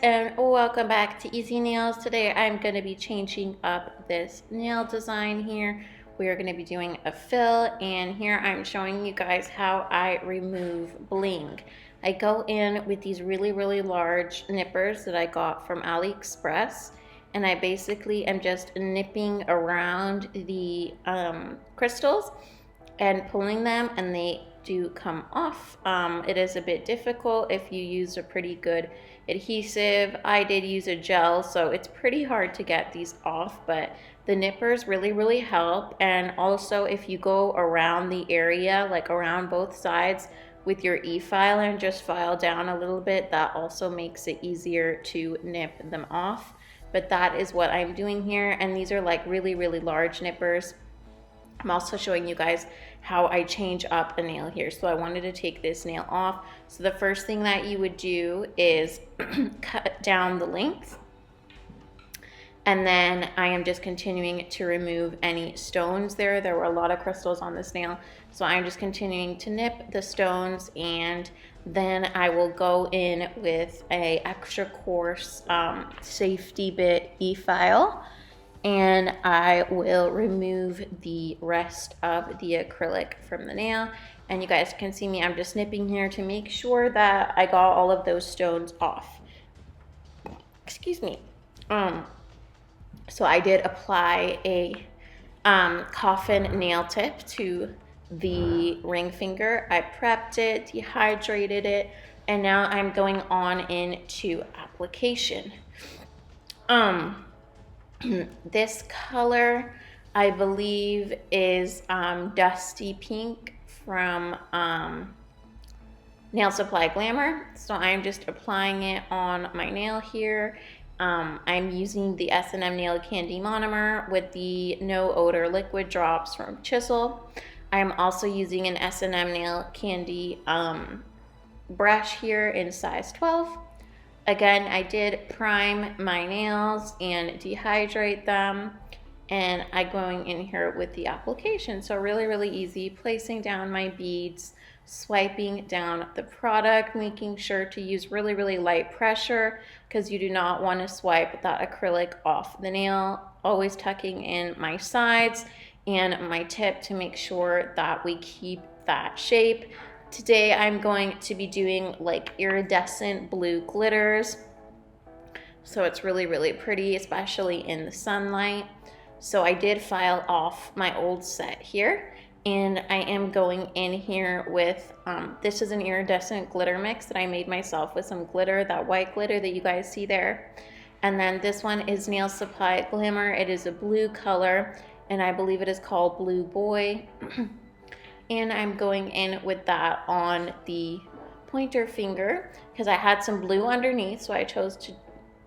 and welcome back to Easy Nails. Today I'm going to be changing up this nail design here. We are going to be doing a fill, and here I'm showing you guys how I remove bling. I go in with these really large nippers that I got from AliExpress, and I basically am just nipping around the crystals and pulling them, and they do come off. It is a bit difficult if you use a pretty good adhesive. I did use a gel, so it's pretty hard to get these off, but the nippers really help. And also if you go around the area, like around both sides with your e-filer and just file down a little bit, that also makes it easier to nip them off. But that is what I'm doing here, and these are like really large nippers. I'm also showing you guys how I change up a nail here. So I wanted to take this nail off. So the first thing that you would do is cut down the length. And then I am just continuing to remove any stones there. There were a lot of crystals on this nail. So I'm just continuing to nip the stones, and then I will go in with a extra coarse safety bit e-file, and I will remove the rest of the acrylic from the nail. And you guys can see me, I'm just nipping here to make sure that I got all of those stones off. Excuse me. So I did apply a coffin nail tip to the ring finger. I prepped it, dehydrated it, and now I'm going on into application. This color, I believe, is Dusty Pink from Nail Supply Glamour. So I'm just applying it on my nail here. I'm using the s&mnailcandi monomer with the no odor liquid drops from Chisel. I'm also using an s&mnailcandi brush here in size 12. Again, I did prime my nails and dehydrate them, and I'm going in here with the application. So really easy, placing down my beads, swiping down the product, making sure to use really light pressure because you do not want to swipe that acrylic off the nail. Always tucking in my sides and my tip to make sure that we keep that shape. Today I'm going to be doing like iridescent blue glitters. So it's really pretty, especially in the sunlight. So I did file off my old set here, and I am going in here with, this is an iridescent glitter mix that I made myself with some glitter, that white glitter that you guys see there. And then this one is Nail Supply Glamour. It is a blue color, and I believe it is called Blue Boy. And I'm going in with that on the pointer finger because I had some blue underneath, so I chose to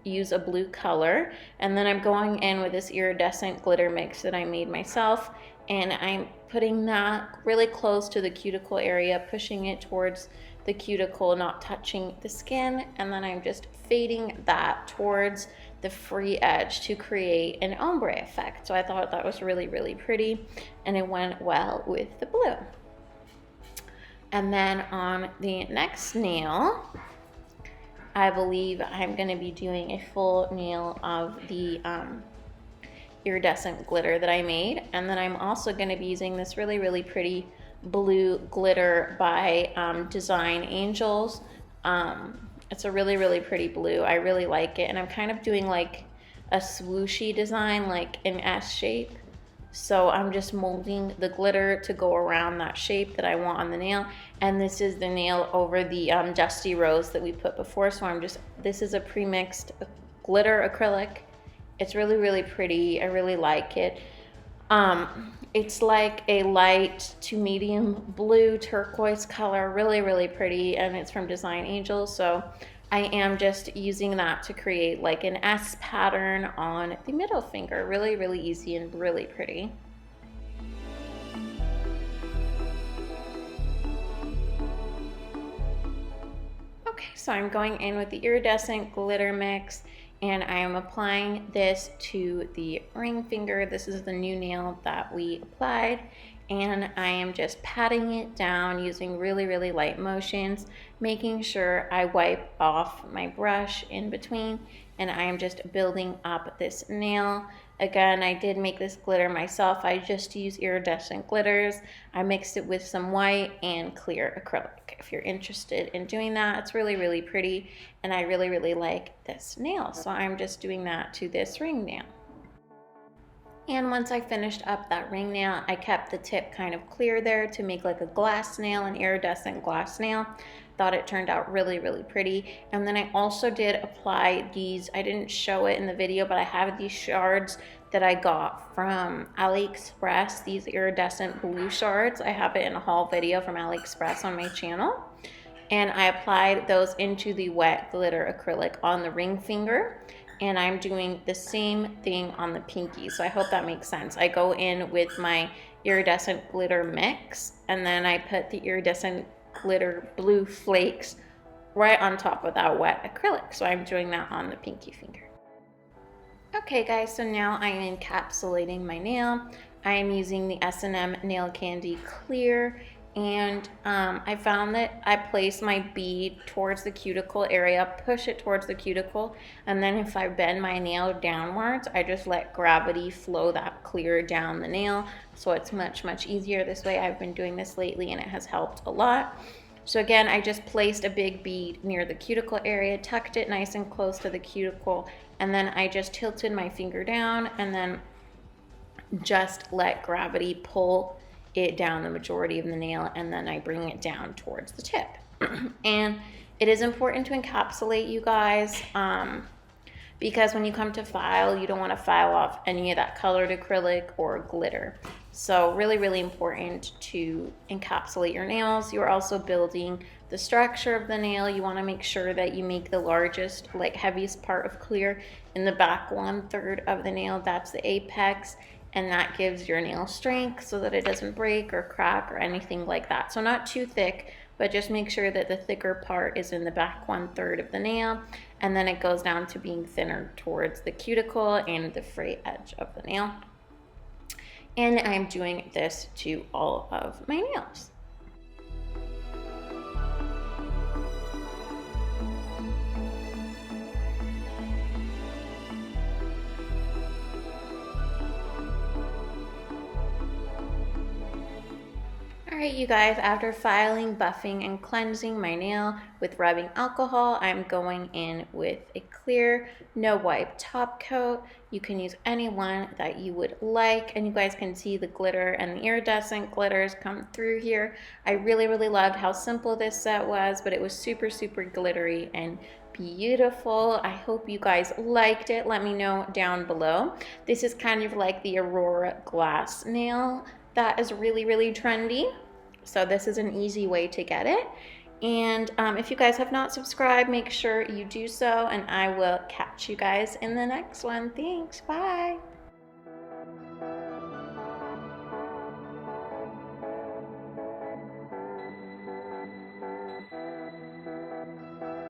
use a blue color. And then I'm going in with this iridescent glitter mix that I made myself, and I'm putting that really close to the cuticle area, pushing it towards the cuticle, not touching the skin, and then I'm just fading that towards the free edge to create an ombre effect. So I thought that was really pretty, and it went well with the blue. And then on the next nail, I believe I'm going to be doing a full nail of the iridescent glitter that I made, and then I'm also going to be using this really pretty blue glitter by Design Angels. It's a really pretty blue. I really like it, and I'm kind of doing like a swooshy design, like an S shape. So I'm just molding the glitter to go around that shape that I want on the nail. And this is the nail over the Dusty Rose that we put before. So this is a pre-mixed glitter acrylic. It's really pretty. I really like it. It's like a light to medium blue turquoise color, really pretty, and it's from Design Angels. So I am just using that to create like an S pattern on the middle finger. Really easy and really pretty. Okay, so I'm going in with the iridescent glitter mix, and I am applying this to the ring finger. This is the new nail that we applied, and I am just patting it down using really light motions, making sure I wipe off my brush in between, and I am just building up this nail. Again, I did make this glitter myself. I just use iridescent glitters. I mixed it with some white and clear acrylic. If you're interested in doing that, it's really pretty, and I really like this nail. So I'm just doing that to this ring nail. And once I finished up that ring nail, I kept the tip kind of clear there to make like a glass nail, an iridescent glass nail. Thought it turned out really pretty. And then I also did apply these, I didn't show it in the video, but I have these shards that I got from AliExpress, these iridescent blue shards. I have it in a haul video from AliExpress on my channel. And I applied those into the wet glitter acrylic on the ring finger. And I'm doing the same thing on the pinky. So I hope that makes sense. I go in with my iridescent glitter mix, and then I put the iridescent glitter blue flakes right on top of that wet acrylic. So I'm doing that on the pinky finger. Okay guys, so now I am encapsulating my nail. I am using the s&mnailcandi clear, and I found that I place my bead towards the cuticle area, push it towards the cuticle, and then if I bend my nail downwards, I just let gravity flow that clear down the nail, so it's much easier this way. I've been doing this lately and it has helped a lot. So again, I just placed a big bead near the cuticle area, tucked it nice and close to the cuticle, and then I just tilted my finger down and then just let gravity pull it down the majority of the nail, and then I bring it down towards the tip. And it is important to encapsulate, you guys, because when you come to file, you don't want to file off any of that colored acrylic or glitter. So really important to encapsulate your nails. You're also building the structure of the nail. You want to make sure that you make the largest, like heaviest part of clear in the back 1/3 of the nail. That's the apex, and that gives your nail strength so that it doesn't break or crack or anything like that. So not too thick, but just make sure that the thicker part is in the back 1/3 of the nail, and then it goes down to being thinner towards the cuticle and the fray edge of the nail. And I'm doing this to all of my nails. Alright you guys, after filing, buffing, and cleansing my nail with rubbing alcohol, I'm going in with a clear, no wipe top coat. You can use any one that you would like, and you guys can see the glitter and the iridescent glitters come through here. I really loved how simple this set was, but it was super glittery and beautiful. I hope you guys liked it. Let me know down below. This is kind of like the Aurora glass nail that is really trendy. So this is an easy way to get it. And if you guys have not subscribed, make sure you do so, and I will catch you guys in the next one. Thanks, bye.